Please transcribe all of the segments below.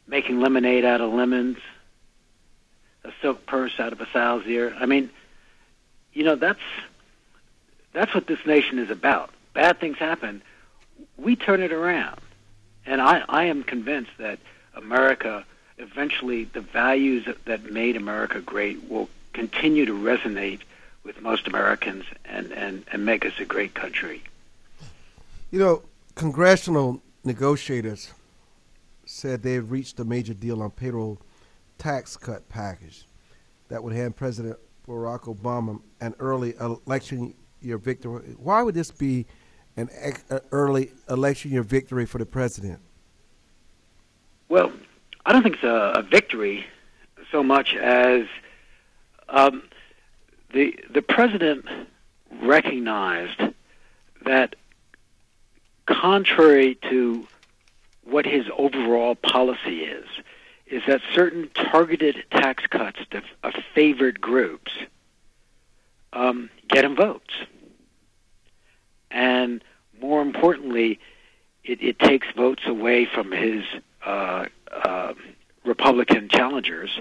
making lemonade out of lemons, a silk purse out of a sow's ear. I mean, that's what this nation is about. Bad things happen, we turn it around. And I am convinced that America, eventually the values that made America great will continue to resonate with most Americans and make us a great country. Congressional negotiators said they've reached a major deal on payroll tax cut package that would hand President Barack Obama an early election year victory. Why would this be an early election year victory for the president? Well, I don't think it's a victory so much as the president recognized that contrary to what his overall policy is that certain targeted tax cuts to favored groups get him votes. And more importantly, it takes votes away from his Republican challengers,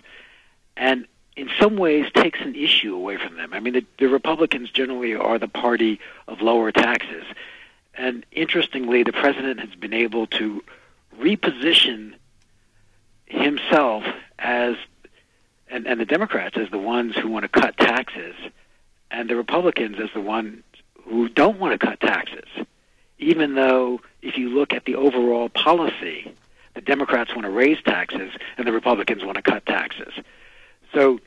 and in some ways takes an issue away from them. I mean, the Republicans generally are the party of lower taxes. And interestingly, the president has been able to reposition himself and the Democrats as the ones who want to cut taxes, and the Republicans as the ones who don't want to cut taxes, even though if you look at the overall policy, the Democrats want to raise taxes and the Republicans want to cut taxes. So,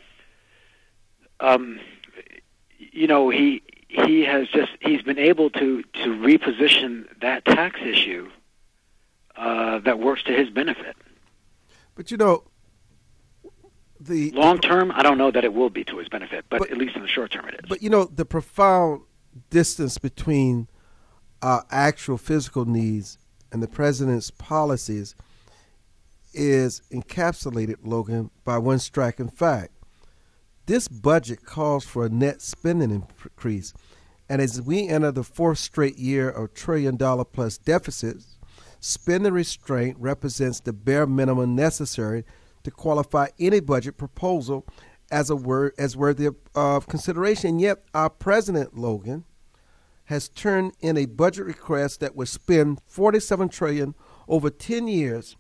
he's been able to reposition that tax issue that works to his benefit. But the long term, I don't know that it will be to his benefit, but at least in the short term it is. But the profound distance between our actual physical needs and the president's policies is encapsulated, Logan, by one striking fact. This budget calls for a net spending increase, and as we enter the fourth straight year of trillion-dollar-plus deficits, spending restraint represents the bare minimum necessary to qualify any budget proposal as worthy of consideration. And yet our president, Logan, has turned in a budget request that would spend $47 trillion over 10 years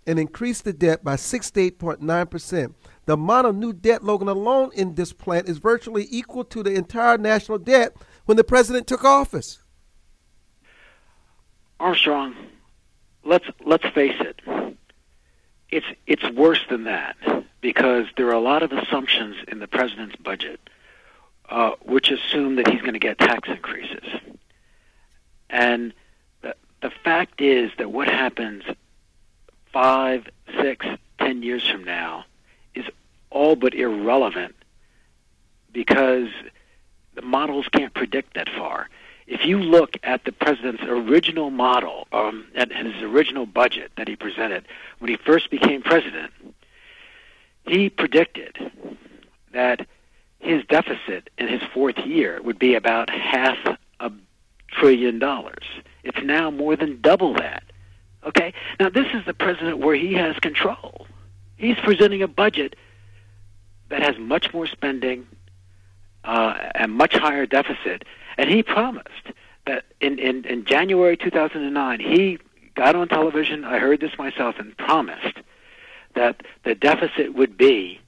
and increase the debt by 68.9%. The amount of new debt, Logan, alone in this plan is virtually equal to the entire national debt when the president took office. Armstrong, let's face it. It's worse than that, because there are a lot of assumptions in the president's budget which assume that he's going to get tax increases. And the fact is that what happens 5, 6, 10 years from now is all but irrelevant, because the models can't predict that far. If you look at the president's original model, at his original budget that he presented when he first became president, he predicted that his deficit in his fourth year would be about $500 billion. It's now more than double that. Okay? Now, this is the president where he has control. He's presenting a budget that has much more spending and much higher deficit. And he promised that in January 2009, he got on television, I heard this myself, and promised that the deficit would be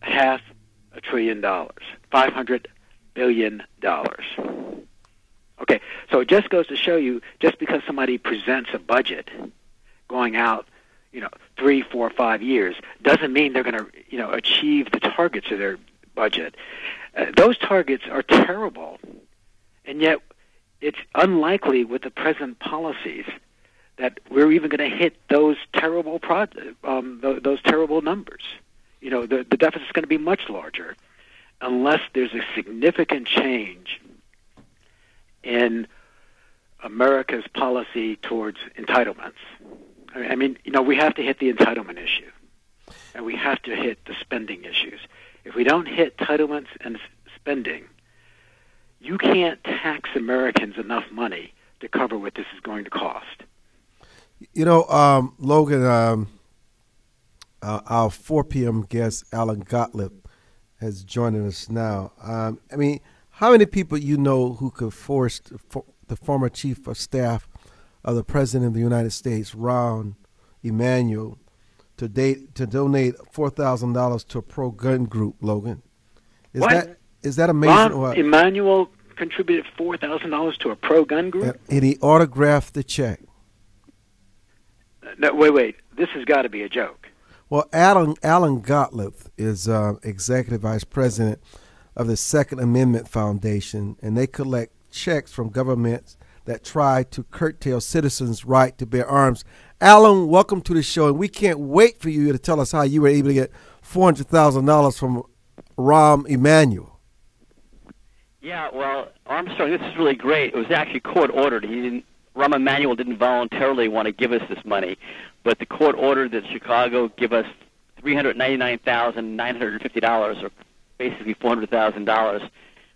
$500 billion, $500 billion. Okay, so it just goes to show you, just because somebody presents a budget going out, 3, 4, 5 years, doesn't mean they're going to, achieve the targets of their budget. Those targets are terrible, and yet it's unlikely with the present policies that we're even going to hit those terrible those terrible numbers. The deficit is going to be much larger unless there's a significant change in America's policy towards entitlements. I mean, we have to hit the entitlement issue, and we have to hit the spending issues. If we don't hit entitlements and spending, you can't tax Americans enough money to cover what this is going to cost. Logan, our 4 p.m. guest, Alan Gottlieb, has joined us now. How many people you know who could force the former chief of staff of the President of the United States, Rahm Emanuel, to donate $4,000 to a pro-gun group, Logan? Is that amazing? Rahm Emanuel contributed $4,000 to a pro-gun group? And he autographed the check. No, wait. This has got to be a joke. Well, Alan Gottlieb is executive vice president of the Second Amendment Foundation, and they collect checks from governments that try to curtail citizens' right to bear arms. Alan, welcome to the show, and we can't wait for you to tell us how you were able to get $400,000 from Rahm Emanuel. Yeah, well, Armstrong, this is really great. It was actually court-ordered. Rahm Emanuel didn't voluntarily want to give us this money, but the court ordered that Chicago give us $399,950, or basically $400,000,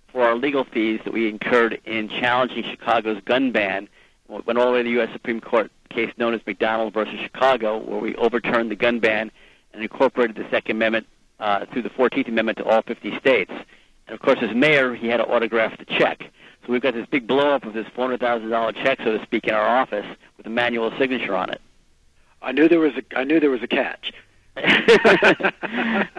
for our legal fees that we incurred in challenging Chicago's gun ban. We went all the way to the U.S. Supreme Court case known as McDonald versus Chicago, where we overturned the gun ban and incorporated the Second Amendment through the 14th Amendment to all 50 states. And, of course, as mayor, he had to autograph the check. So we've got this big blow-up of this $400,000 check, so to speak, in our office with Emanuel's signature on it. I knew there was a catch.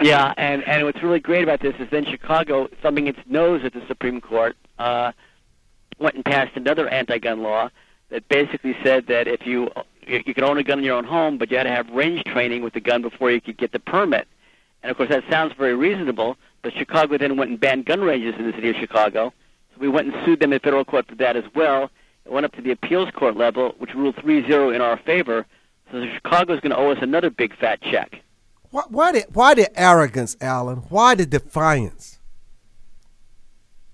Yeah, and what's really great about this is then Chicago, thumbing its nose at the Supreme Court, went and passed another anti-gun law that basically said that if you could own a gun in your own home, but you had to have range training with the gun before you could get the permit. And, of course, that sounds very reasonable, but Chicago then went and banned gun ranges in the city of Chicago. So we went and sued them in federal court for that as well. It went up to the appeals court level, which ruled 3-0 in our favor. So Chicago's going to owe us another big fat check. Why the arrogance, Alan? Why the defiance?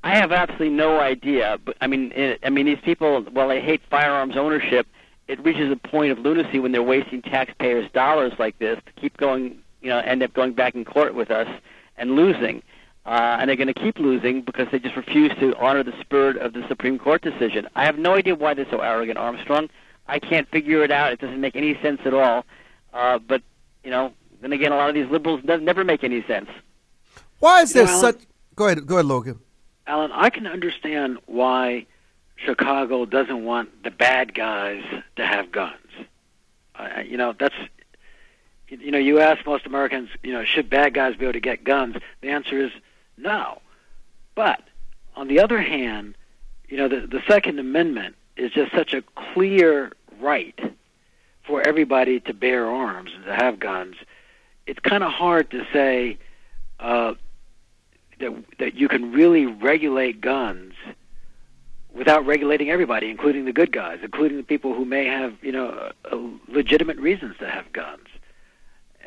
I have absolutely no idea. But these people, while they hate firearms ownership, it reaches a point of lunacy when they're wasting taxpayers' dollars like this to keep going, end up going back in court with us and losing. And they're going to keep losing because they just refuse to honor the spirit of the Supreme Court decision. I have no idea why they're so arrogant, Armstrong. I can't figure it out. It doesn't make any sense at all. But then again, a lot of these liberals never make any sense. Why is there such... Go ahead, Logan. Alan, I can understand why Chicago doesn't want the bad guys to have guns. You ask most Americans, should bad guys be able to get guns? The answer is no. But on the other hand, the Second Amendment is just such a clear right for everybody to bear arms and to have guns. It's kind of hard to say that you can really regulate guns without regulating everybody, including the good guys, including the people who may have legitimate reasons to have guns.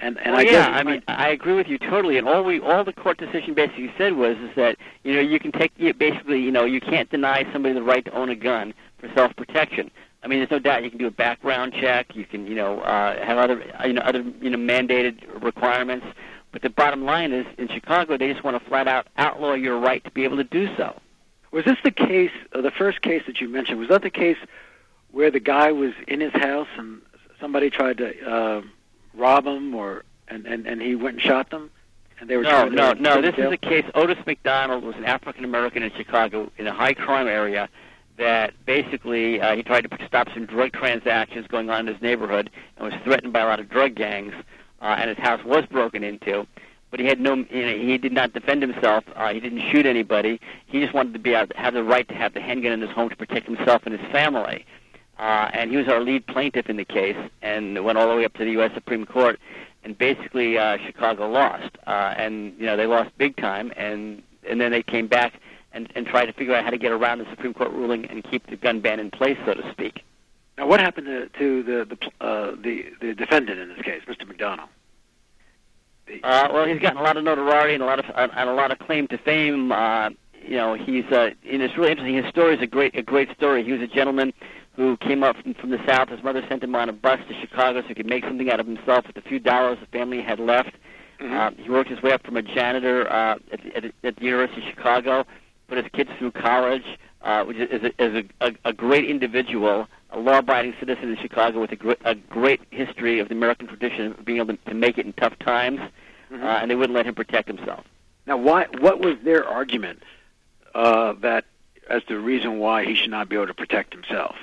I agree with you totally. And all the court decision basically said was that you can you can't deny somebody the right to own a gun for self-protection. I mean, there's no doubt you can do a background check. You can have other mandated requirements. But the bottom line is, in Chicago, they just want to flat out outlaw your right to be able to do so. Was this the case? The first case that you mentioned, was that the case where the guy was in his house and somebody tried to rob him, and he went and shot them? And they were no. This is a case. Otis McDonald was an African American in Chicago in a high crime area. That basically he tried to stop some drug transactions going on in his neighborhood and was threatened by a lot of drug gangs, and his house was broken into. But he had he did not defend himself. He didn't shoot anybody. He just wanted to be able to have the right to have the handgun in his home to protect himself and his family. And he was our lead plaintiff in the case, and went all the way up to the U.S. Supreme Court. And basically, Chicago lost, and they lost big time. And then they came back and tried to figure out how to get around the Supreme Court ruling and keep the gun ban in place, so to speak. Now, what happened to the defendant in this case, Mr. McDonald? Well, he's gotten a lot of notoriety and a lot of claim to fame. He's it's really interesting. His story is a great story. He was a gentleman who came up from the South. His mother sent him on a bus to Chicago so he could make something out of himself with the few dollars the family had left. Mm-hmm. He worked his way up from a janitor at the University of Chicago, put his kids through college, which is a great individual, a law-abiding citizen in Chicago with a great history of the American tradition of being able to make it in tough times, and they wouldn't let him protect himself. Now, what was their argument that as the reason why he should not be able to protect himself?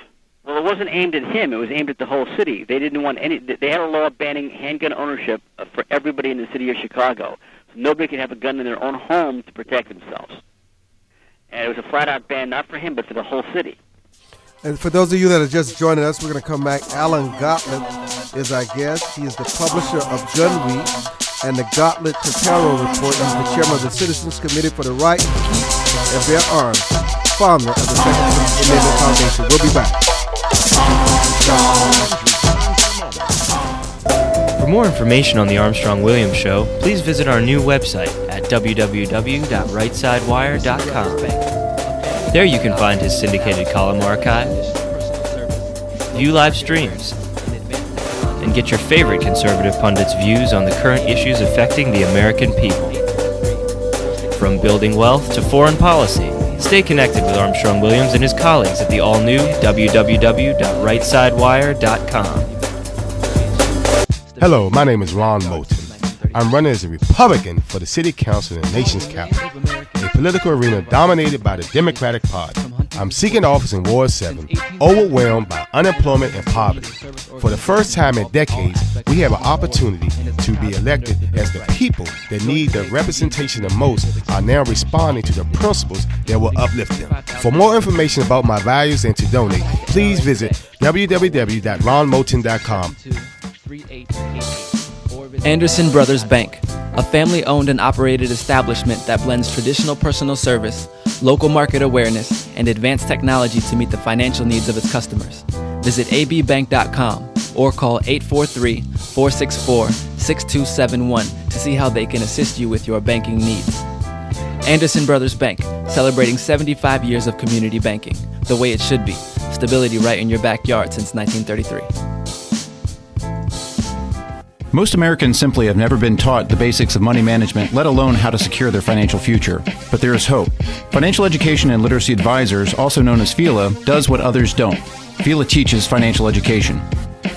Well, it wasn't aimed at him. It was aimed at the whole city. They didn't want any. They had a law banning handgun ownership for everybody in the city of Chicago. So nobody could have a gun in their own home to protect themselves. And it was a flat-out ban, not for him, but for the whole city. And for those of you that are just joining us, we're going to come back. Alan Gottlieb is our guest. He is the publisher of Gun Week and the Gottlieb Totero Report. He's the chairman of the Citizens Committee for the Right to Keep and Bear Arms, founder of the Second Amendment Foundation. We'll be back. For more information on the Armstrong-Williams Show, please visit our new website at www.rightsidewire.com. There you can find his syndicated column archive, view live streams, and get your favorite conservative pundits' views on the current issues affecting the American people. From building wealth to foreign policy, stay connected with Armstrong-Williams and his colleagues at the all-new www.rightsidewire.com. Hello, my name is Ron Moulton. I'm running as a Republican for the City Council in the nation's capital, a political arena dominated by the Democratic Party. I'm seeking office in Ward 7, overwhelmed by unemployment and poverty. For the first time in decades, we have an opportunity to be elected as the people that need the representation the most are now responding to the principles that will uplift them. For more information about my values and to donate, please visit www.ronmoulton.com. Anderson Brothers Bank, a family-owned and operated establishment that blends traditional personal service, local market awareness, and advanced technology to meet the financial needs of its customers. Visit abbank.com or call 843-464-6271 to see how they can assist you with your banking needs. Anderson Brothers Bank, celebrating 75 years of community banking, the way it should be. Stability right in your backyard since 1933. Most Americans simply have never been taught the basics of money management, let alone how to secure their financial future. But there is hope. Financial Education and Literacy Advisors, also known as FELA, does what others don't. FELA teaches financial education.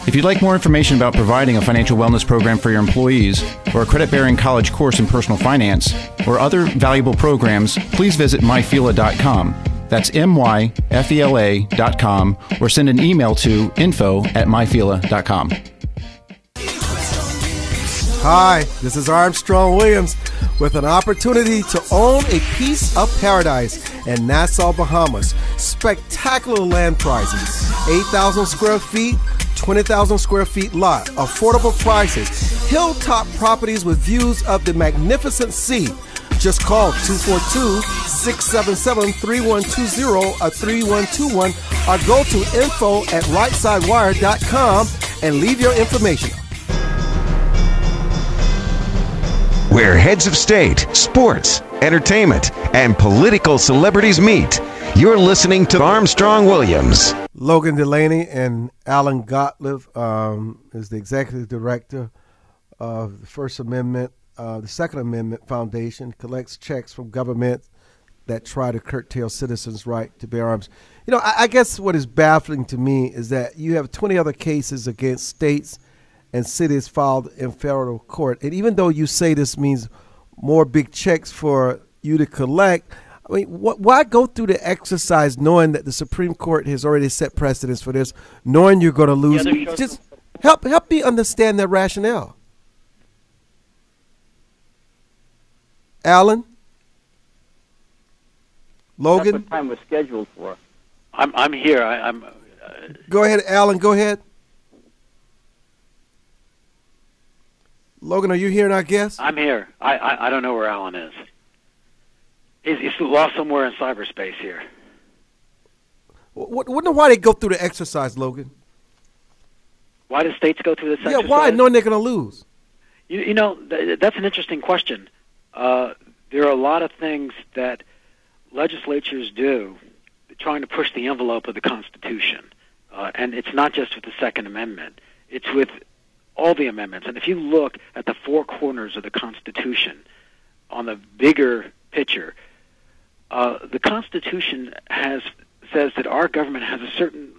If you'd like more information about providing a financial wellness program for your employees, or a credit-bearing college course in personal finance, or other valuable programs, please visit myfela.com. That's myfela.com, or send an email to info@myfela.com. Hi, this is Armstrong Williams with an opportunity to own a piece of paradise in Nassau, Bahamas. Spectacular land prices, 8,000 square feet, 20,000 square feet lot, affordable prices, hilltop properties with views of the magnificent sea. Just call 242-677-3120 or 3121 or go to info@rightsidewire.com and leave your information. Where heads of state, sports, entertainment, and political celebrities meet. You're listening to Armstrong Williams. Logan Delaney and Alan Gottlieb is the executive director of the First Amendment, the Second Amendment Foundation, collects checks from governments that try to curtail citizens' right to bear arms. You know, I guess what is baffling to me is that you have 20 other cases against states and cities filed in federal court. And even though you say this means more big checks for you to collect, I mean, why go through the exercise knowing that the Supreme Court has already set precedents for this, knowing you're going to lose? Just help me understand that rationale. Alan? Logan? That's what time was scheduled for. I'm here. I'm. Go ahead, Alan. Go ahead. Logan, are you hearing our guest? I'm here. I don't know where Alan is. He's lost somewhere in cyberspace here. Wonder why they go through the exercise, Logan. Why do states go through this exercise? Yeah, why? Knowing they're going to lose. You know, that's an interesting question. There are a lot of things that legislatures do trying to push the envelope of the Constitution. And it's not just with the Second Amendment. It's with all the amendments. And if you look at the four corners of the Constitution on the bigger picture, the Constitution says that our government has a certain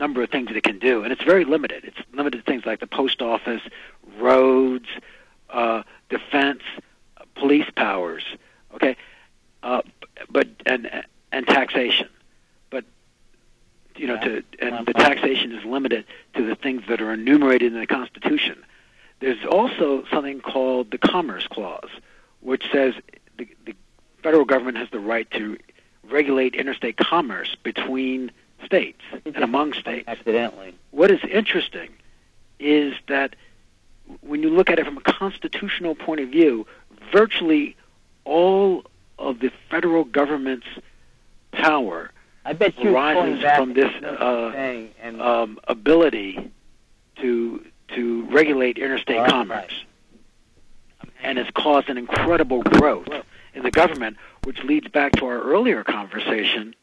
number of things that it can do, and it's very limited. It's limited to things like the post office, roads, defense, police powers, okay, but taxation. But the taxation is limited to the things that are enumerated in the Constitution. There's also something called the Commerce Clause, which says the federal government has the right to regulate interstate commerce between states and among states. Accidentally. What is interesting is that when you look at it from a constitutional point of view, virtually all of the federal government's power arises from this ability to regulate interstate commerce. And it's caused an incredible growth in the government, which leads back to our earlier conversation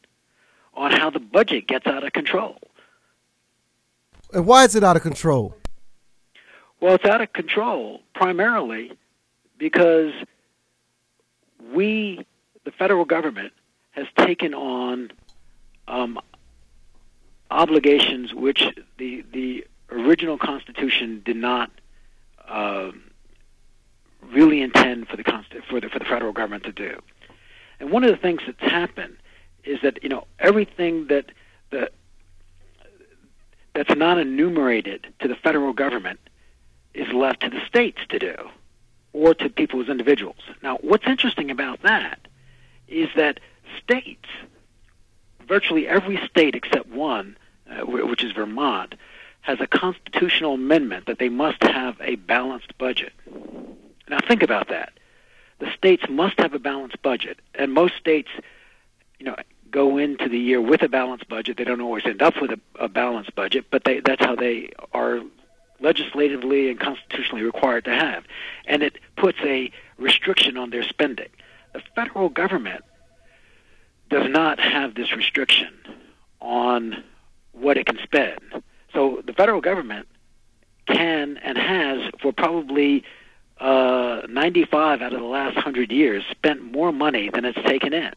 on how the budget gets out of control. And why is it out of control? Well, it's out of control primarily because the federal government, has taken on obligations which the original Constitution did not really intend for the federal government to do. And one of the things that's happened is that everything that's not enumerated to the federal government is left to the states to do, or to people as individuals. Now, what's interesting about that is that states, virtually every state except one, which is Vermont, has a constitutional amendment that they must have a balanced budget. Now, think about that. The states must have a balanced budget, and most states, go into the year with a balanced budget. They don't always end up with a balanced budget, but that's how they are legislatively and constitutionally required to have. And it puts a restriction on their spending. The federal government does not have this restriction on what it can spend. So the federal government can and has, for probably 95 out of the last 100 years, spent more money than it's taken in.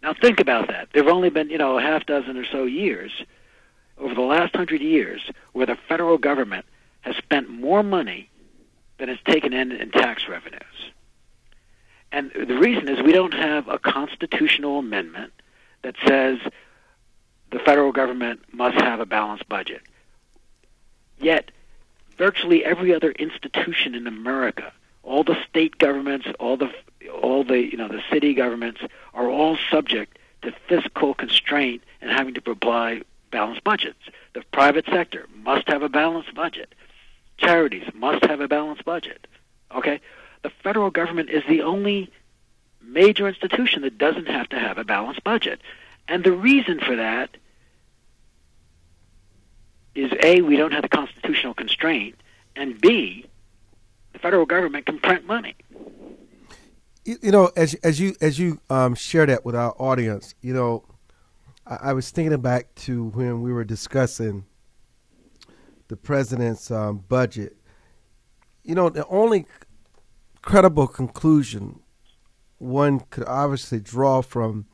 Now think about that. There have only been, a half dozen or so years over the last 100 years where the federal government has spent more money than it's taken in tax revenues. And the reason is we don't have a constitutional amendment that says the federal government must have a balanced budget. Yet, virtually every other institution in America, all the state governments, all the city governments, are all subject to fiscal constraint and having to provide balanced budgets. The private sector must have a balanced budget. Charities must have a balanced budget. Okay? The federal government is the only major institution that doesn't have to have a balanced budget. And the reason for that is A, we don't have the constitutional constraint, and B, the federal government can print money. As you share that with our audience, I was thinking back to when we were discussing the president's budget. The only credible conclusion one could obviously draw from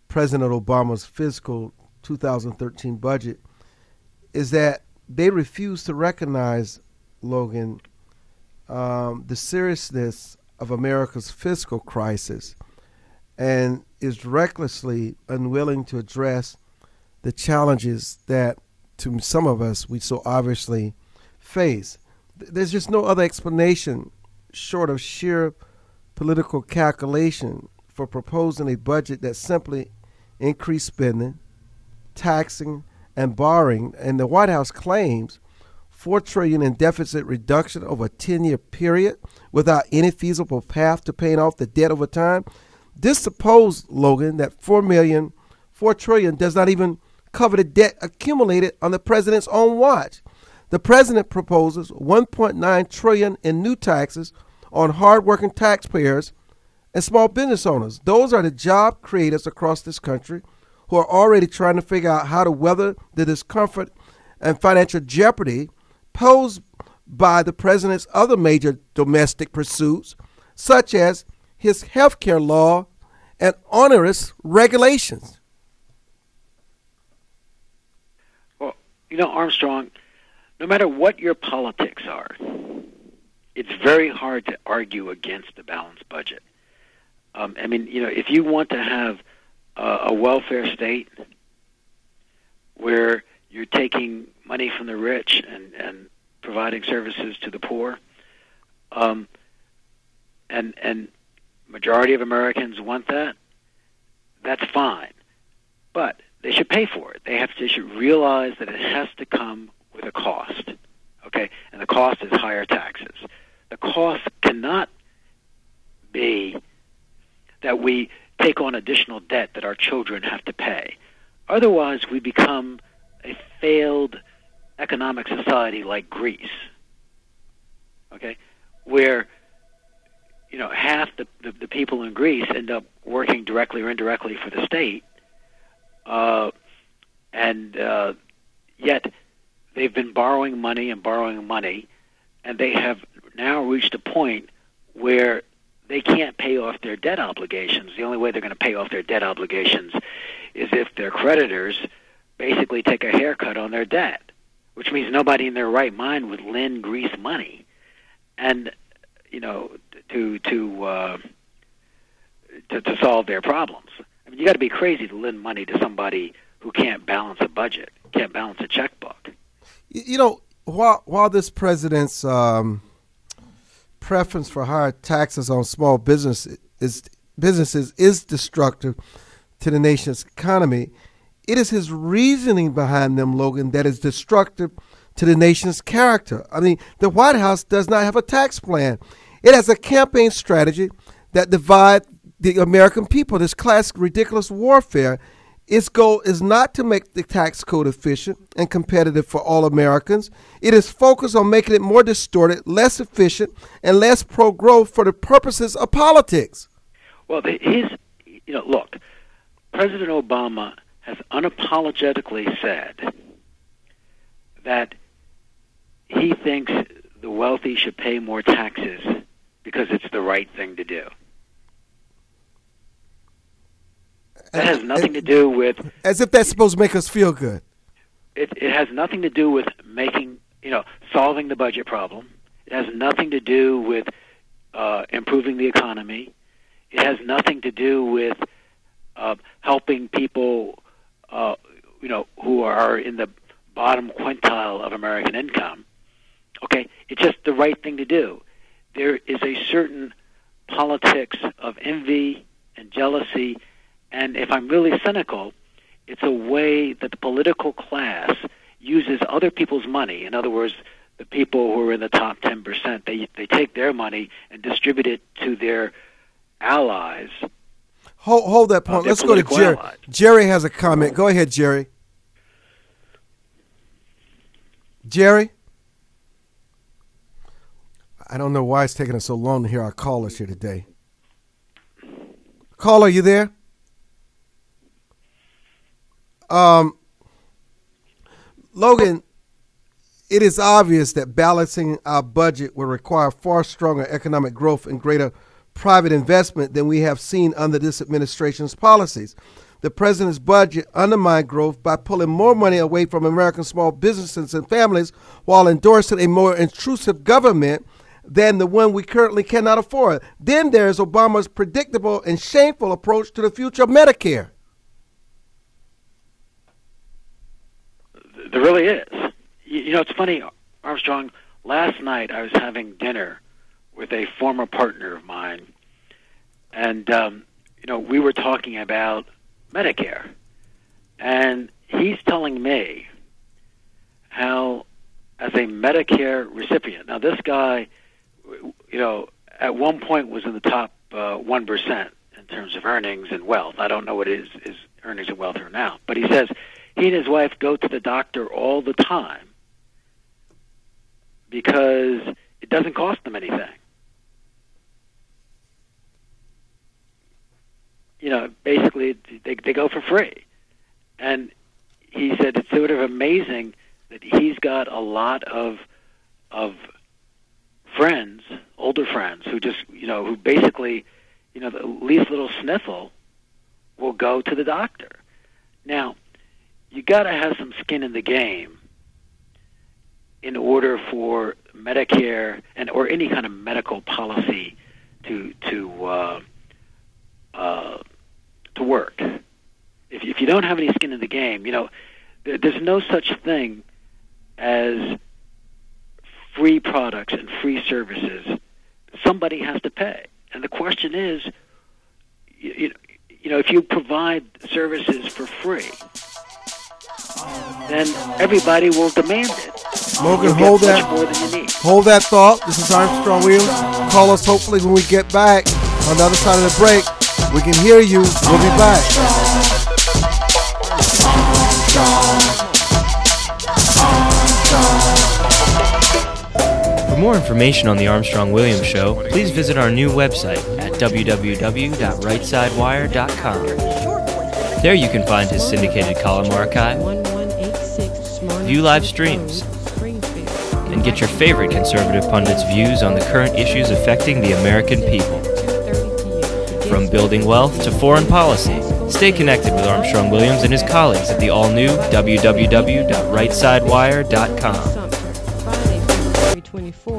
President Obama's fiscal 2013 budget is that they refuse to recognize, Logan, the seriousness of America's fiscal crisis, and is recklessly unwilling to address the challenges that, to some of us, we so obviously face. There's just no other explanation short of sheer political calculation for proposing a budget that simply increased spending, taxing, and borrowing. And the White House claims $4 trillion in deficit reduction over a 10-year period without any feasible path to paying off the debt over time. This supposed, Logan, that $4 trillion does not even cover the debt accumulated on the president's own watch. The president proposes $1.9 trillion in new taxes on hardworking taxpayers and small business owners. Those are the job creators across this country who are already trying to figure out how to weather the discomfort and financial jeopardy posed by the president's other major domestic pursuits, such as his health care law and onerous regulations. Armstrong, no matter what your politics are, it's very hard to argue against a balanced budget. If you want to have a welfare state where you're taking money from the rich and providing services to the poor, and majority of Americans want that, that's fine. But they should pay for it. They should realize that it has to come with a cost, okay? And the cost is higher taxes. The cost cannot be that we take on additional debt that our children have to pay. Otherwise, we become a failed economic society like Greece, okay, where half the people in Greece end up working directly or indirectly for the state, and yet they've been borrowing money, and they have now reached a point where they can't pay off their debt obligations. The only way they're going to pay off their debt obligations is if their creditors basically take a haircut on their debt, which means nobody in their right mind would lend Greece money, and to solve their problems. I mean, you got to be crazy to lend money to somebody who can't balance a budget, can't balance a checkbook. While this president's preference for higher taxes on small businesses is destructive to the nation's economy, it is his reasoning behind them, Logan, that is destructive to the nation's character. I mean, the White House does not have a tax plan. It has a campaign strategy that divides the American people. This classic ridiculous warfare. Its goal is not to make the tax code efficient and competitive for all Americans. It is focused on making it more distorted, less efficient, and less pro-growth for the purposes of politics. Well, look, President Obama has unapologetically said that he thinks the wealthy should pay more taxes because it's the right thing to do. That has nothing to do with... As if that's supposed to make us feel good. It has nothing to do with solving the budget problem. It has nothing to do with improving the economy. It has nothing to do with helping people, who are in the bottom quintile of American income. Okay? It's just the right thing to do. There is a certain politics of envy and jealousy, and if I'm really cynical, it's a way that the political class uses other people's money. In other words, the people who are in the top 10%, they take their money and distribute it to their allies. Hold that point. Let's go to Jerry. Allies. Jerry has a comment. Go ahead, Jerry. Jerry? I don't know why it's taking us so long to hear our callers here today. Caller, you there? Logan, it is obvious that balancing our budget will require far stronger economic growth and greater private investment than we have seen under this administration's policies. The president's budget undermined growth by pulling more money away from American small businesses and families while endorsing a more intrusive government than the one we currently cannot afford. Then there's Obama's predictable and shameful approach to the future of Medicare. There really is. It's funny, Armstrong, last night I was having dinner with a former partner of mine, and, we were talking about Medicare, and he's telling me how, as a Medicare recipient, now this guy, at one point was in the top 1% in terms of earnings and wealth. I don't know what his earnings and wealth are now, but he says he and his wife go to the doctor all the time because it doesn't cost them anything. Basically, they go for free. And he said it's sort of amazing that he's got a lot of friends, older friends, who just, who basically, the least little sniffle will go to the doctor. Now, you got to have some skin in the game in order for Medicare or any kind of medical policy to work. If you don't have any skin in the game, there's no such thing as free products and free services. Somebody has to pay, and the question is, if you provide services for free, then everybody will demand it. Logan, You'll hold get that. much more than you need. Hold that thought. This is Armstrong Williams. Call us hopefully when we get back on the other side of the break. We can hear you. We'll be back. For more information on the Armstrong Williams Show, please visit our new website at www.rightsidewire.com. There you can find his syndicated column archive, view live streams, and get your favorite conservative pundits' views on the current issues affecting the American people. From building wealth to foreign policy, stay connected with Armstrong Williams and his colleagues at the all-new www.rightsidewire.com.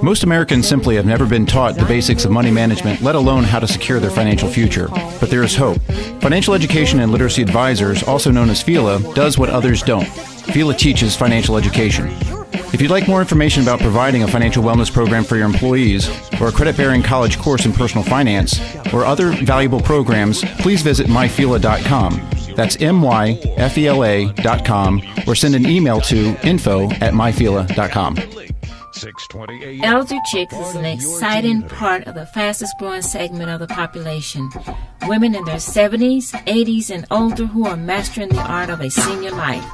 Most Americans simply have never been taught the basics of money management, let alone how to secure their financial future. But there is hope. Financial Education and Literacy Advisors, also known as FELA, does what others don't. FELA teaches financial education. If you'd like more information about providing a financial wellness program for your employees, or a credit-bearing college course in personal finance, or other valuable programs, please visit myfela.com. That's myfela.com, or send an email to info@myfela.com. Elder Chicks is an exciting part of the fastest growing segment of the population. Women in their 70s, 80s, and older who are mastering the art of a senior life.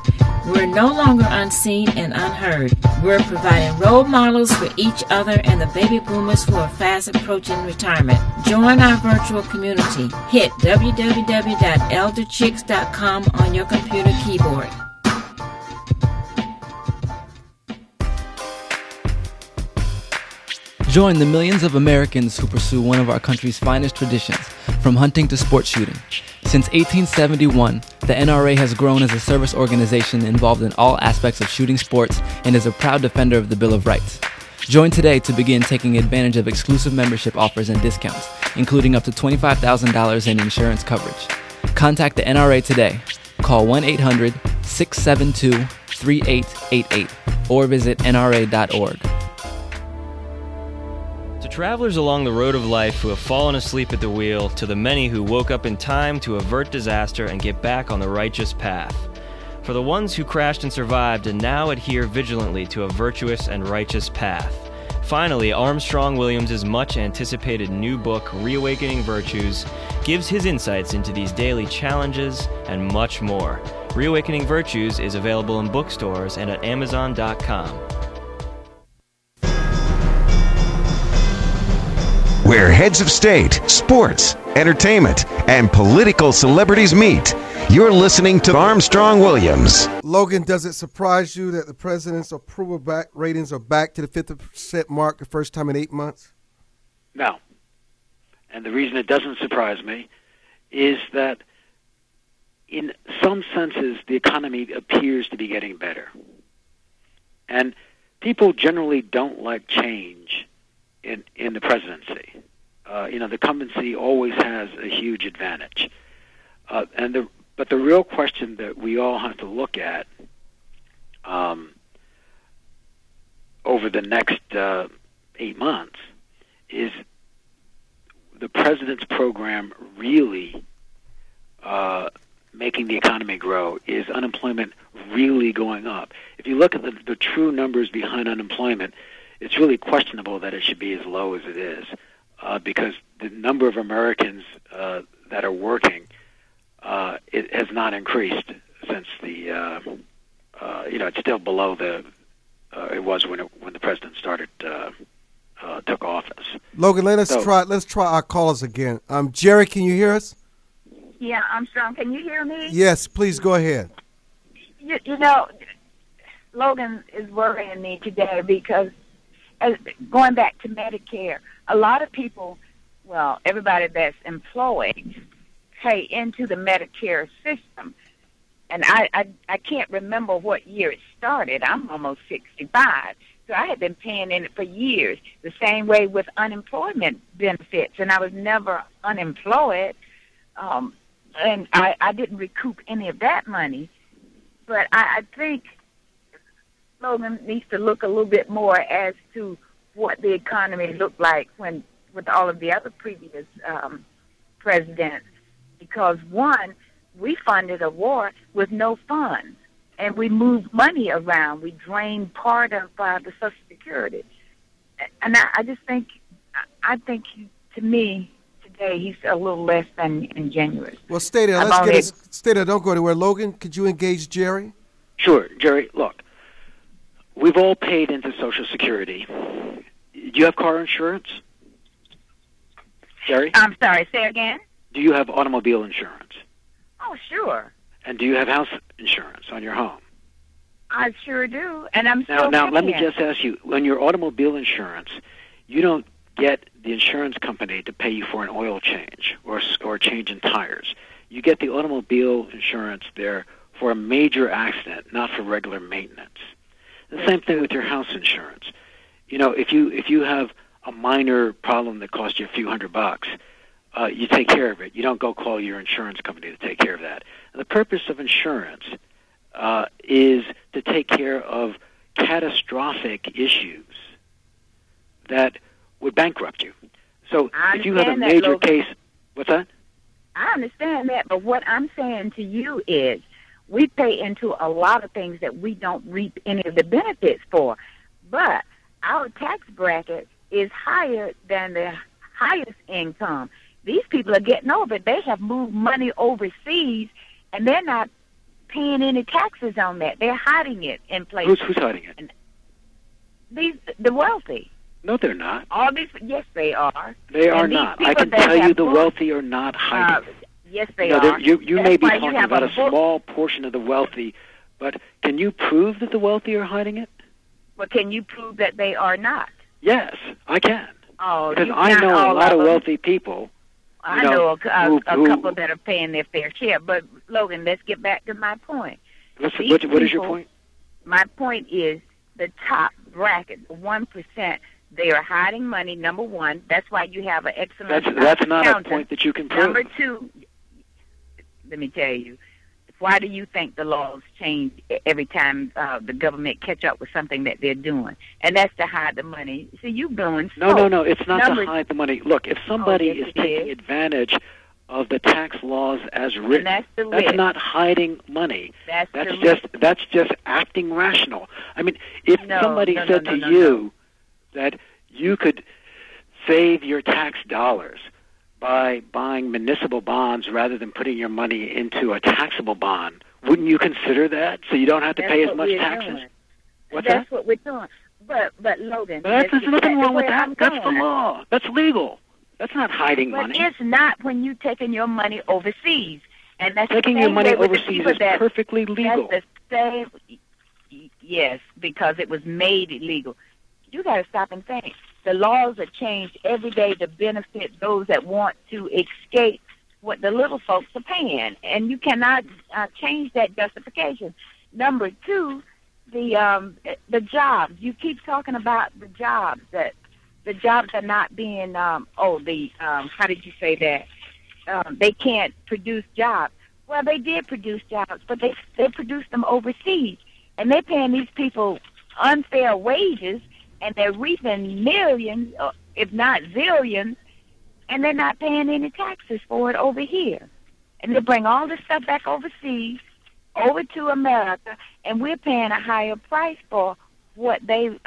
We're no longer unseen and unheard. We're providing role models for each other and the baby boomers who are fast approaching retirement. Join our virtual community. Hit www.elderchicks.com on your computer keyboard. Join the millions of Americans who pursue one of our country's finest traditions, from hunting to sport shooting. Since 1871, the NRA has grown as a service organization involved in all aspects of shooting sports and is a proud defender of the Bill of Rights. Join today to begin taking advantage of exclusive membership offers and discounts, including up to $25,000 in insurance coverage. Contact the NRA today. Call 1-800-672-3888 or visit nra.org. To travelers along the road of life who have fallen asleep at the wheel, to the many who woke up in time to avert disaster and get back on the righteous path. For the ones who crashed and survived and now adhere vigilantly to a virtuous and righteous path. Finally, Armstrong Williams' much-anticipated new book, Reawakening Virtues, gives his insights into these daily challenges and much more. Reawakening Virtues is available in bookstores and at Amazon.com. Where heads of state, sports, entertainment, and political celebrities meet. You're listening to Armstrong Williams. Logan, does it surprise you that the president's approval ratings are back to the 50% mark the first time in 8 months? No. And the reason it doesn't surprise me is that in some senses the economy appears to be getting better. And people generally don't like change in the presidency. The incumbency always has a huge advantage. But the real question that we all have to look at over the next 8 months is the president's program really making the economy grow? Is unemployment really going up? If you look at the true numbers behind unemployment, it's really questionable that it should be as low as it is, because the number of Americans that are working it has not increased since it's still below it was when the president took office. Logan, let's try our callers again. Jerry, can you hear us? Yeah, Armstrong, can you hear me? Yes, please go ahead. Logan is worrying me today because going back to Medicare, a lot of people, everybody that's employed, pay into the Medicare system. And I can't remember what year it started. I'm almost 65. So I had been paying in it for years. The same way with unemployment benefits, and I was never unemployed. And I didn't recoup any of that money. But I think Logan needs to look a little bit more as to what the economy looked like when with all of the other previous presidents. Because, one, we funded a war with no funds, and we moved money around. We drained part of the Social Security. And I just think, to me, today he's a little less than ingenuous. Well, Stater, don't go anywhere. Logan, could you engage Jerry? Sure. Jerry, look, we've all paid into Social Security. Do you have car insurance? Jerry? I'm sorry, say again? Do you have automobile insurance? Oh, sure. And do you have house insurance on your home? I sure do, and I'm still Now, paying. let me just ask you, when your automobile insurance, you don't get the insurance company to pay you for an oil change or a change in tires. You get the automobile insurance there for a major accident, not for regular maintenance. The same thing with your house insurance. You know, if you have a minor problem that costs you a few $100, you take care of it. You don't go call your insurance company to take care of that. And the purpose of insurance is to take care of catastrophic issues that would bankrupt you. So if you have a major case, what's that? I understand that, but what I'm saying to you is we pay into a lot of things that we don't reap any of the benefits for. But our tax bracket is higher than the highest income. These people are getting over it. They have moved money overseas, and they're not paying any taxes on that. They're hiding it in places. Who's hiding it? The wealthy. No, they're not. All these, yes, they are. They are not. I can tell you the wealthy are not hiding it. Yes, they are. You may be talking about a small portion of the wealthy, but can you prove that the wealthy are hiding it? Well, can you prove that they are not? Yes, I can. Oh, because I know a lot of wealthy people. I know a couple that are paying their fair share. But, Logan, let's get back to my point. What is your point? My point is the top bracket, the 1%, they are hiding money, number one. That's why you have an excellent That's not a point that you can prove. Number two, let me tell you, why do you think the laws change every time the government catch up with something that they're doing? And that's to hide the money. So you blowing smoke. No, it's not to hide the money. Look, if somebody is taking advantage of the tax laws as written, that's not hiding money. That's just acting rational. I mean, if somebody said to you that you could save your tax dollars by buying municipal bonds rather than putting your money into a taxable bond, wouldn't you consider that so you don't have to pay as much taxes? That's what we're doing. But Logan, there's nothing wrong with that. That's the law. That's legal. That's not hiding money. But it's not when you're taking your money overseas. And that's taking your money overseas is perfectly legal. That's the same. Yes, because it was made illegal. You got to stop and think. The laws are changed every day to benefit those that want to escape what the little folks are paying, and you cannot change that justification. Number two, the jobs. You keep talking about the jobs that the jobs are not being. How did you say that? They can't produce jobs. Well, they did produce jobs, but they produced them overseas, and they're paying these people unfair wages. And they're reaping millions, if not zillions, and they're not paying any taxes for it over here. And they bring all this stuff back overseas, over to America, and we're paying a higher price for what they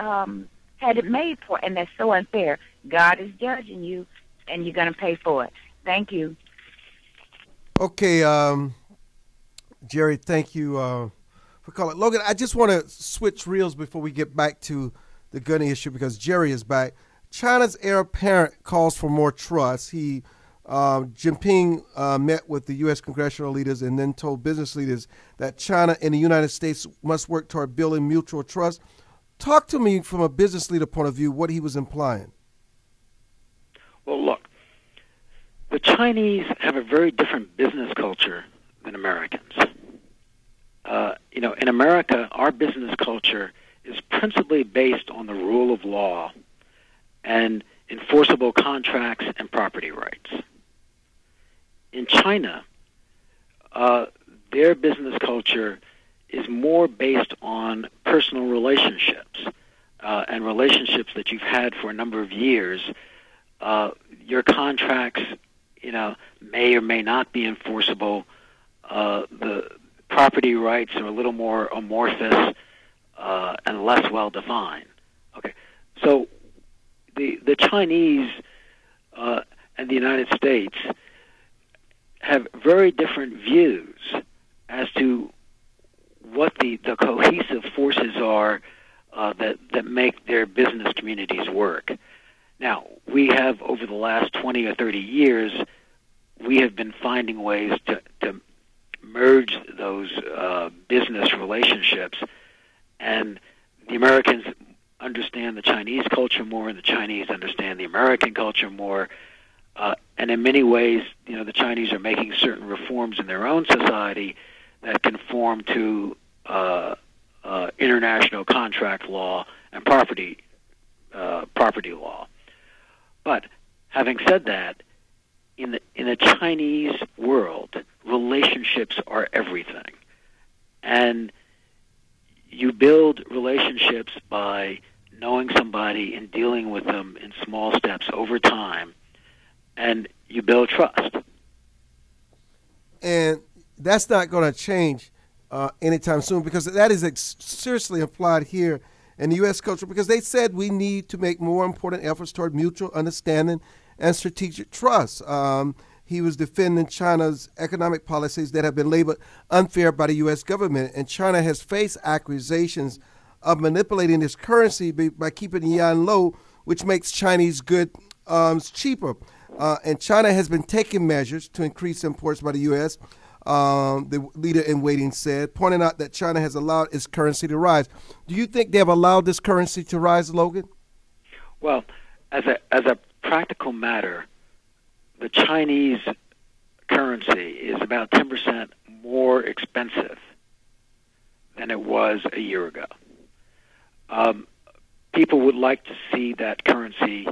had it made for, and that's so unfair. God is judging you, and you're going to pay for it. Thank you. Okay, Jerry, thank you for calling. Logan, I just want to switch reels before we get back to the gun issue because Jerry is back. China's heir apparent calls for more trust. Jinping met with the U.S. congressional leaders and then told business leaders that China and the United States must work toward building mutual trust. Talk to me from a business leader point of view what he was implying. Well, look, the Chinese have a very different business culture than Americans. In America, our business culture is principally based on the rule of law and enforceable contracts and property rights. In China, their business culture is more based on personal relationships and relationships that you've had for a number of years. Your contracts, may or may not be enforceable. The property rights are a little more amorphous and less well defined. Okay, so the Chinese and the United States have very different views as to what the cohesive forces are that make their business communities work. Now, we have, over the last 20 or 30 years, we have been finding ways to merge those business relationships, and the Americans understand the Chinese culture more, and the Chinese understand the American culture more. And in many ways, the Chinese are making certain reforms in their own society that conform to international contract law and property law. But having said that, in the Chinese world, relationships are everything, and you build relationships by knowing somebody and dealing with them in small steps over time, and you build trust. And that's not going to change anytime soon, because that is seriously implied here in the U.S. culture, because they said we need to make more important efforts toward mutual understanding and strategic trust. He was defending China's economic policies that have been labeled unfair by the U.S. government, and China has faced accusations of manipulating its currency by keeping the yuan low, which makes Chinese goods cheaper. And China has been taking measures to increase imports by the U.S., the leader in waiting said, pointing out that China has allowed its currency to rise. Do you think they have allowed this currency to rise, Logan? Well, as a practical matter, the Chinese currency is about 10% more expensive than it was a year ago. People would like to see that currency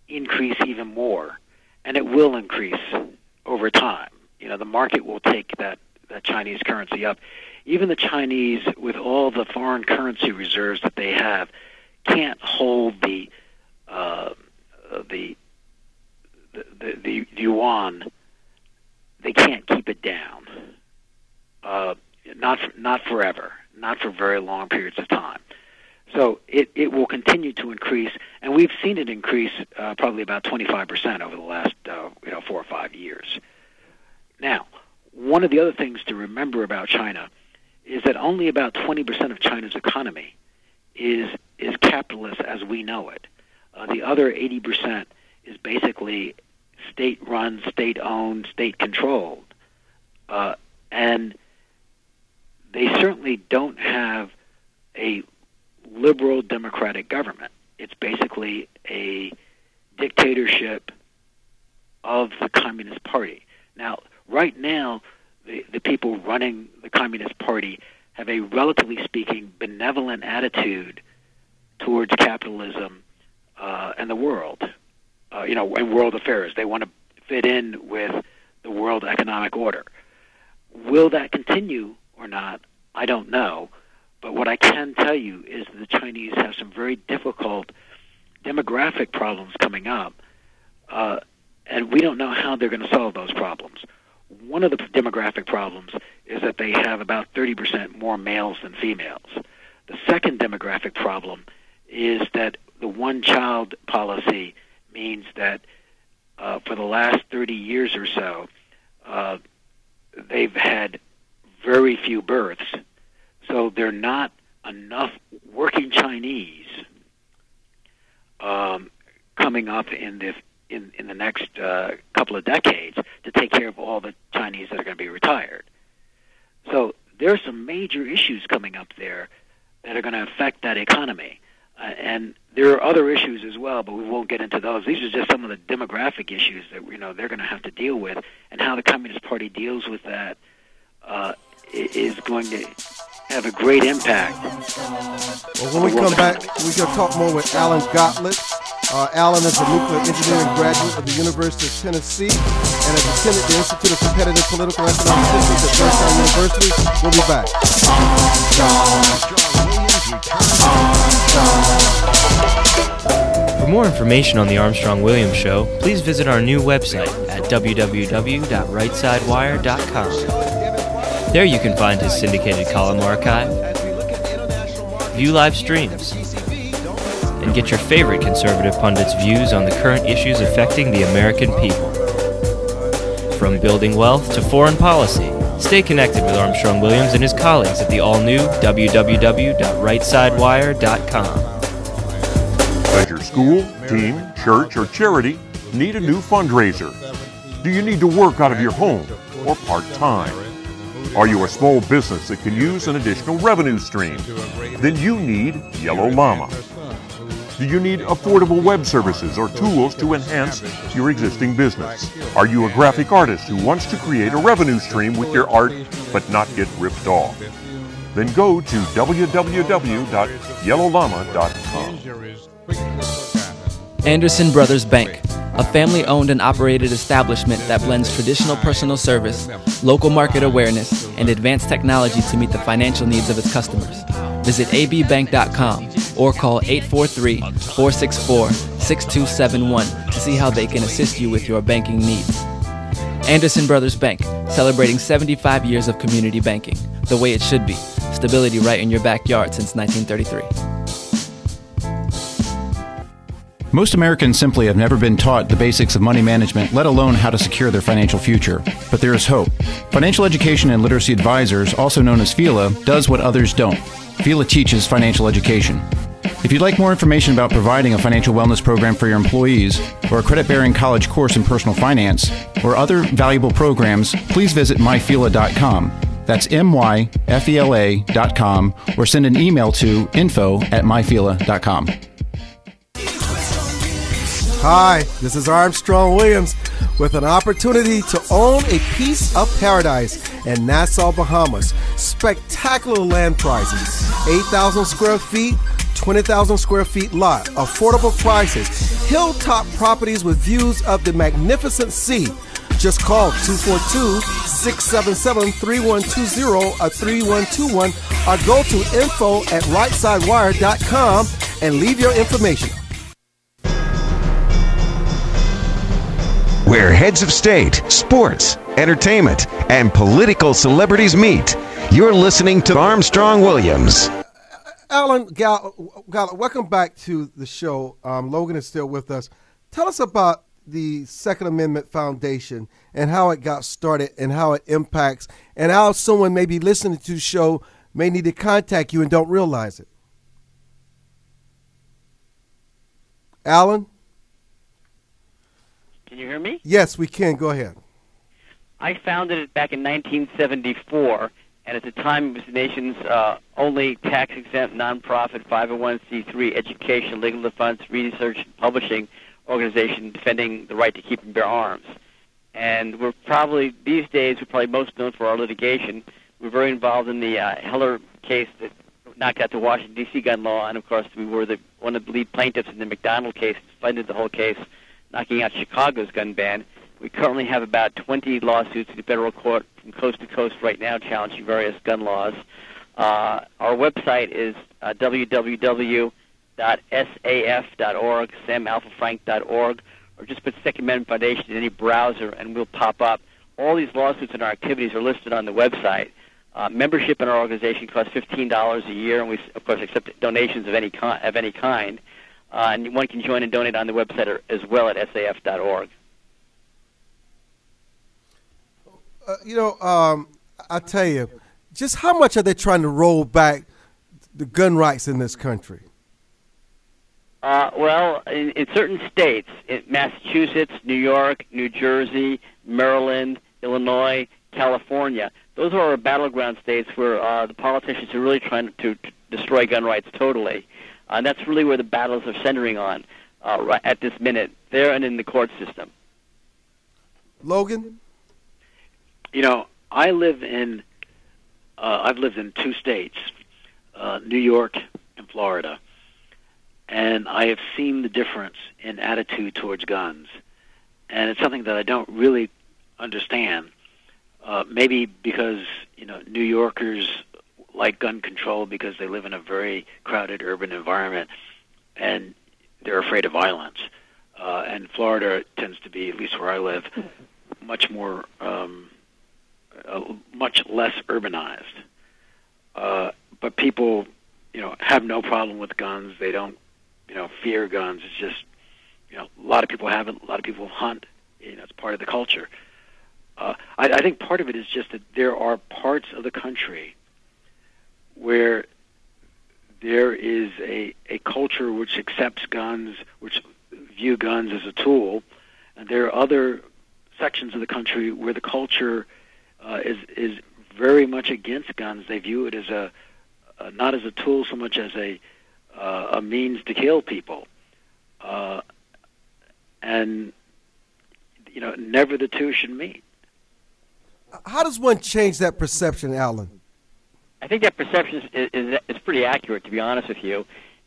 increase even more, and it will increase over time. The market will take that Chinese currency up. Even the Chinese, with all the foreign currency reserves that they have, can't hold the yuan. They can't keep it down. Not forever. Not for very long periods of time. So it will continue to increase, and we've seen it increase probably about 25% over the last 4 or 5 years. Now, one of the other things to remember about China is that only about 20% of China's economy is capitalist as we know it. The other 80% is basically state-run, state-owned, state-controlled. And they certainly don't have a liberal democratic government. It's basically a dictatorship of the Communist Party. Now, right now, the people running the Communist Party have a, relatively speaking, benevolent attitude towards capitalism and the world, and world affairs. They want to fit in with the world economic order. Will that continue or not? I don't know. But what I can tell you is that the Chinese have some very difficult demographic problems coming up, and we don't know how they're going to solve those problems. One of the demographic problems is that they have about 30% more males than females. The second demographic problem is that the one-child policy means that for the last 30 years or so, they've had very few births. So there are not enough working Chinese coming up in the next couple of decades to take care of all the Chinese that are going to be retired. So there are some major issues coming up there that are going to affect that economy. And there are other issues as well, but we won't get into those. These are just some of the demographic issues that they're going to have to deal with, and how the Communist Party deals with that is going to have a great impact. Well, when we come back, we're going to talk more with Alan Gottlieb. Alan is a nuclear engineering graduate of the University of Tennessee and has attended the Institute of Competitive Political Economic Systems at Georgetown University. We'll be back. For more information on the Armstrong-Williams Show, please visit our new website at www.rightsidewire.com. There you can find his syndicated column archive, view live streams, and get your favorite conservative pundits' views on the current issues affecting the American people. From building wealth to foreign policy, stay connected with Armstrong-Williams and his colleagues at the all-new www.rightsidewire.com. Does your school, team, church, or charity need a new fundraiser? Do you need to work out of your home or part-time? Are you a small business that can use an additional revenue stream? Then you need Yellow Llama. Do you need affordable web services or tools to enhance your existing business? Are you a graphic artist who wants to create a revenue stream with your art but not get ripped off? Then go to www.yellowllama.com. Anderson Brothers Bank, a family-owned and operated establishment that blends traditional personal service, local market awareness, and advanced technology to meet the financial needs of its customers. Visit abbank.com or call 843-464-6271 to see how they can assist you with your banking needs. Anderson Brothers Bank, celebrating 75 years of community banking, the way it should be. Stability right in your backyard since 1933. Most Americans simply have never been taught the basics of money management, let alone how to secure their financial future. But there is hope. Financial Education and Literacy Advisors, also known as FELA, does what others don't. FELA teaches financial education. If you'd like more information about providing a financial wellness program for your employees, or a credit-bearing college course in personal finance, or other valuable programs, please visit myfela.com. That's myfela.com, or send an email to info@myfela.com. Hi, this is Armstrong Williams with an opportunity to own a piece of paradise in Nassau, Bahamas. Spectacular land prices, 8,000 square feet, 20,000 square feet lot, affordable prices, hilltop properties with views of the magnificent sea. Just call 242-677-3120 or 3121 or go to info@rightsidewire.com and leave your information. Where heads of state, sports, entertainment, and political celebrities meet. You're listening to Armstrong Williams. Alan Gottlieb, welcome back to the show. Logan is still with us. Tell us about the Second Amendment Foundation and how it got started and how it impacts and how someone may be listening to the show may need to contact you and don't realize it. Alan? Can you hear me? Yes, we can. Go ahead. I founded it back in 1974, and at the time it was the nation's only tax-exempt nonprofit 501c3 education, legal defense, research, and publishing organization defending the right to keep and bear arms. And we're probably, these days, we're probably most known for our litigation. We're very involved in the Heller case that knocked out the Washington, D.C. gun law, and of course we were one of the lead plaintiffs in the McDonald case, funded the whole case, knocking out Chicago's gun ban. We currently have about 20 lawsuits in the federal court from coast to coast right now challenging various gun laws. Our website is www.saf.org, samalphafrank.org, or just put Second Amendment Foundation in any browser and we'll pop up. All these lawsuits and our activities are listed on the website. Membership in our organization costs $15 a year, and we, of course, accept donations of any kind. And one can join and donate on the website as well at saf.org. I tell you, just how much are they trying to roll back the gun rights in this country? Well, in certain states, in Massachusetts, New York, New Jersey, Maryland, Illinois, California, those are our battleground states where the politicians are really trying to destroy gun rights totally. And that's really where the battles are centering on right at this minute, there and in the court system. Logan? I live in I've lived in 2 states, New York and Florida, and I have seen the difference in attitude towards guns. And it's something that I don't really understand. Maybe because, New Yorkers like gun control because they live in a very crowded urban environment and they're afraid of violence. And Florida tends to be, at least where I live, much more, much less urbanized. But people, have no problem with guns. They don't, fear guns. It's just, a lot of people have it. A lot of people hunt. It's part of the culture. I think part of it is just that there are parts of the country where there is a culture which accepts guns, which view guns as a tool, and there are other sections of the country where the culture is very much against guns. They view it as not as a tool so much as a means to kill people, and never the two should meet. How does one change that perception, Alan? I think that perception is pretty accurate, to be honest with you.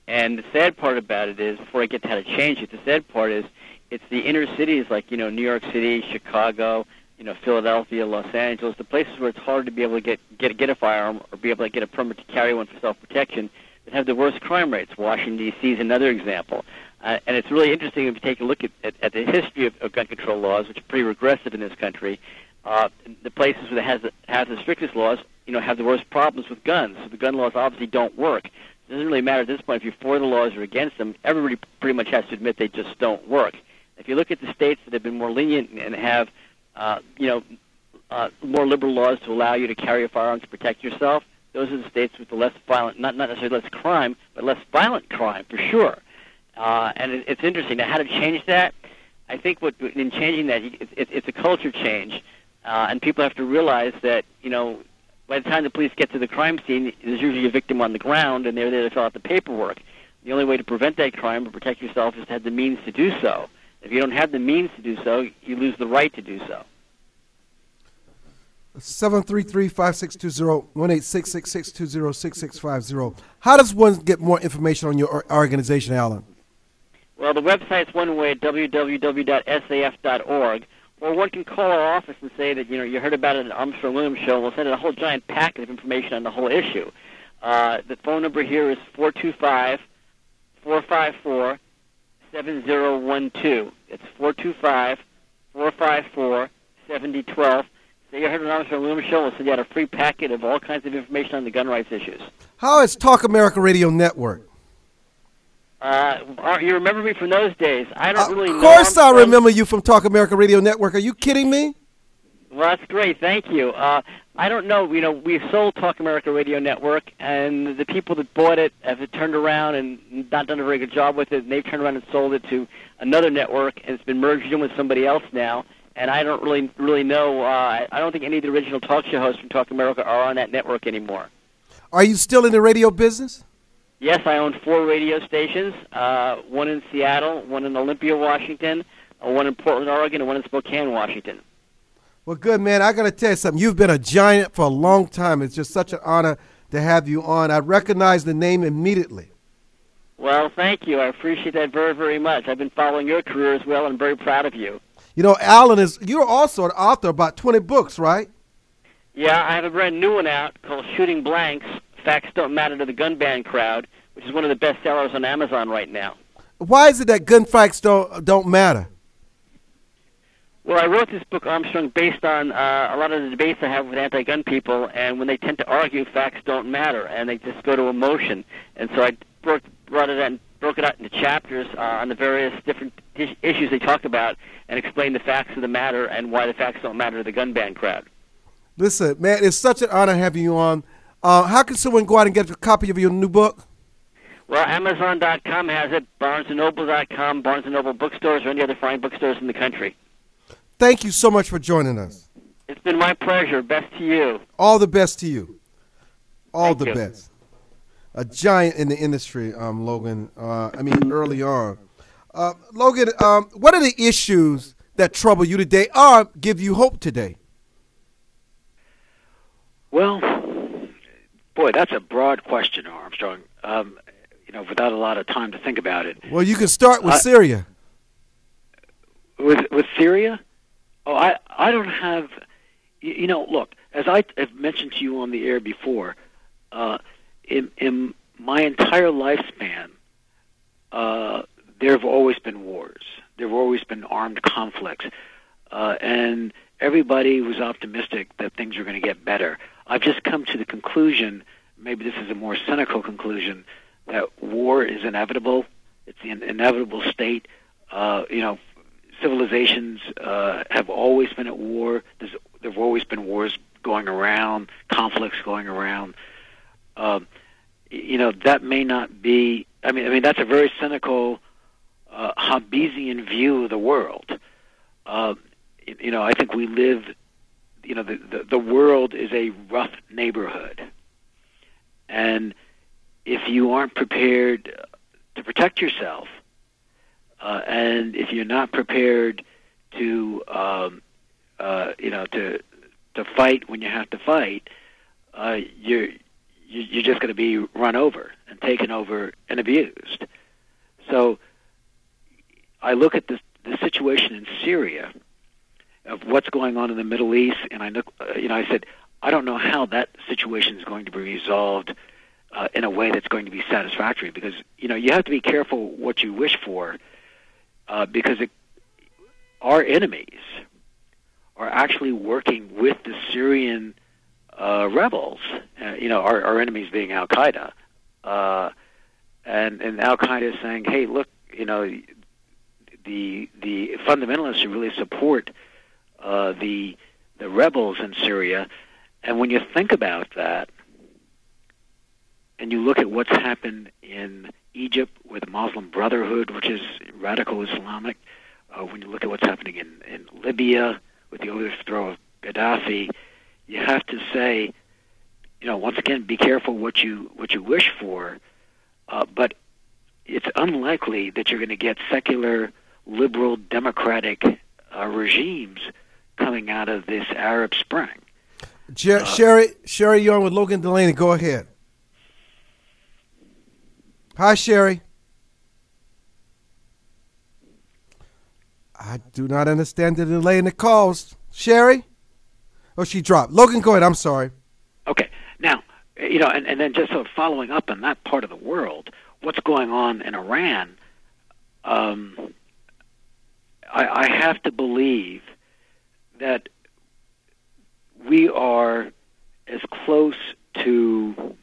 And the sad part about it is, before I get to how to change it, the sad part is it's the inner cities like, New York City, Chicago, Philadelphia, Los Angeles, the places where it's hard to be able to get a firearm or be able to get a permit to carry one for self-protection that have the worst crime rates. Washington, D.C. is another example. And it's really interesting if you take a look at the history of gun control laws, which are pretty regressive in this country. The places that has the strictest laws, have the worst problems with guns. So the gun laws obviously don't work. It doesn't really matter at this point if you're for the laws or against them. Everybody pretty much has to admit they just don't work. If you look at the states that have been more lenient and have, more liberal laws to allow you to carry a firearm to protect yourself, those are the states with the less violent, not necessarily less crime, but less violent crime for sure. And it's interesting. Now, how to change that? I think in changing that, it's a culture change. And people have to realize that, by the time the police get to the crime scene, there's usually a victim on the ground, and they're there to fill out the paperwork. The only way to prevent that crime or protect yourself is to have the means to do so. If you don't have the means to do so, you lose the right to do so. 733-5620, 1-866-620-6650. How does one get more information on your organization, Alan? Well, the website's one way at www.saf.org. Or one can call our office and say that, you heard about it at Armstrong Williams Show. We'll send a whole giant packet of information on the whole issue. The phone number here is 425-454-7012. It's 425-454-7012. Say you heard an Armstrong Williams Show. We'll send you out a free packet of all kinds of information on the gun rights issues. How is Talk America Radio Network? You remember me from those days? I don't really know. Of course I remember you from Talk America Radio Network. Are you kidding me? Well, that's great. Thank you. I don't know. We sold Talk America Radio Network, and the people that bought it have turned around and not done a very good job with it, and they've turned around and sold it to another network, and it's been merged in with somebody else now, and I don't really know. I don't think any of the original talk show hosts from Talk America are on that network anymore. Are you still in the radio business? Yes, I own 4 radio stations, one in Seattle, one in Olympia, Washington, one in Portland, Oregon, and one in Spokane, Washington. Well, good, man. I got to tell you something. You've been a giant for a long time. It's just such an honor to have you on. I recognize the name immediately. Well, thank you. I appreciate that very, very much. I've been following your career as well, and I'm very proud of you. Alan, you're also an author of about 20 books, right? Yeah, I have a brand new one out called Shooting Blanks, Facts Don't Matter to the Gun Ban Crowd, which is one of the best sellers on Amazon right now. Why is it that gun facts don't matter? Well, I wrote this book, Armstrong, based on a lot of the debates I have with anti-gun people, and when they tend to argue, facts don't matter, and they just go to emotion. And so I broke it out into chapters on the various different issues they talk about and explained the facts of the matter and why the facts don't matter to the gun ban crowd. Listen, man, it's such an honor having you on. How can someone go out and get a copy of your new book? Well, Amazon.com has it, BarnesandNoble.com, Barnes & Noble bookstores, or any other fine bookstores in the country. Thank you so much for joining us. It's been my pleasure. Best to you. All the best to you. All Thank the you. best. A giant in the industry, Logan. Early on. Logan, what are the issues that trouble you today or give you hope today? Well, Boy, that's a broad question, Armstrong. Without a lot of time to think about it. Well, you can start with Syria. With Syria? Oh, I don't have... look, as I have mentioned to you on the air before, in my entire lifespan, there have always been wars. There have always been armed conflicts. And everybody was optimistic that things were going to get better. I've just come to the conclusion, maybe this is a more cynical conclusion, that war is inevitable. It's the inevitable state. Civilizations have always been at war. There have always been wars going around, conflicts going around. That may not be... I mean, that's a very cynical Hobbesian view of the world. I think we live... the world is a rough neighborhood. And if you aren't prepared to protect yourself, and if you're not prepared to fight when you have to fight, you're just going to be run over and taken over and abused. So I look at the situation in Syria of what's going on in the Middle East, and I said, I don't know how that situation is going to be resolved in a way that's going to be satisfactory, because you have to be careful what you wish for, because our enemies are actually working with the Syrian rebels. Our enemies being Al Qaeda, and Al Qaeda is saying, hey, look, the fundamentalists should really support the rebels in Syria. And when you think about that, and you look at what's happened in Egypt with the Muslim Brotherhood, which is radical Islamic, when you look at what's happening in Libya with the overthrow of Gaddafi, you have to say, once again, be careful what you wish for, but it's unlikely that you're going to get secular, liberal, democratic regimes coming out of this Arab Spring. Sherry, you're on with Logan Delaney. Go ahead. Hi, Sherry. I do not understand the delay in the calls. Sherry? Oh, she dropped. Logan, go ahead. I'm sorry. Okay. Now, and then just sort of following up on that part of the world, what's going on in Iran, I have to believe that we are as close to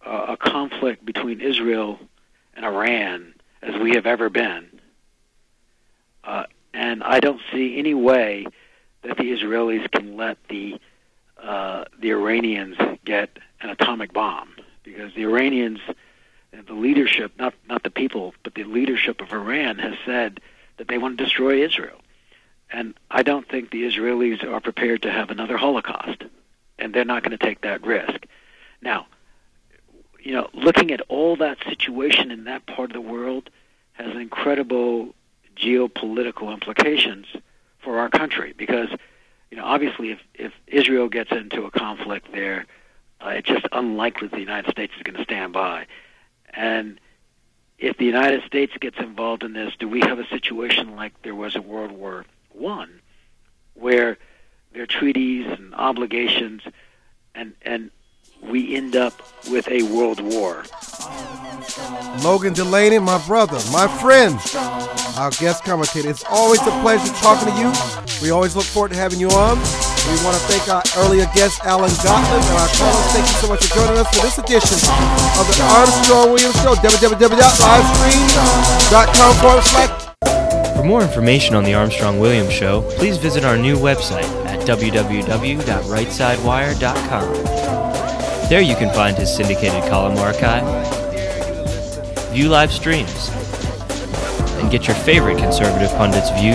a conflict between Israel and Iran as we have ever been. And I don't see any way that the Israelis can let the Iranians get an atomic bomb, because the Iranians and the leadership, not the people, but the leadership of Iran has said that they want to destroy Israel. And I don't think the Israelis are prepared to have another Holocaust, and they're not going to take that risk. Now, looking at all that situation in that part of the world has incredible geopolitical implications for our country, because obviously if Israel gets into a conflict there, it's just unlikely the United States is going to stand by. And if the United States gets involved in this, do we have a situation like there was in World War I, where there are treaties and obligations, and we end up with a world war? Logan Delaney, my brother, my friend, our guest commentator. It's always a pleasure talking to you. We always look forward to having you on. We want to thank our earlier guest, Alan Gottlieb, and our callers. Thank you so much for joining us for this edition of the Armstrong Williams Show. www.livestream.com/. For more information on the Armstrong Williams Show, please visit our new website at www.rightsidewire.com. There you can find his syndicated column archive, view live streams, and get your favorite conservative pundits' views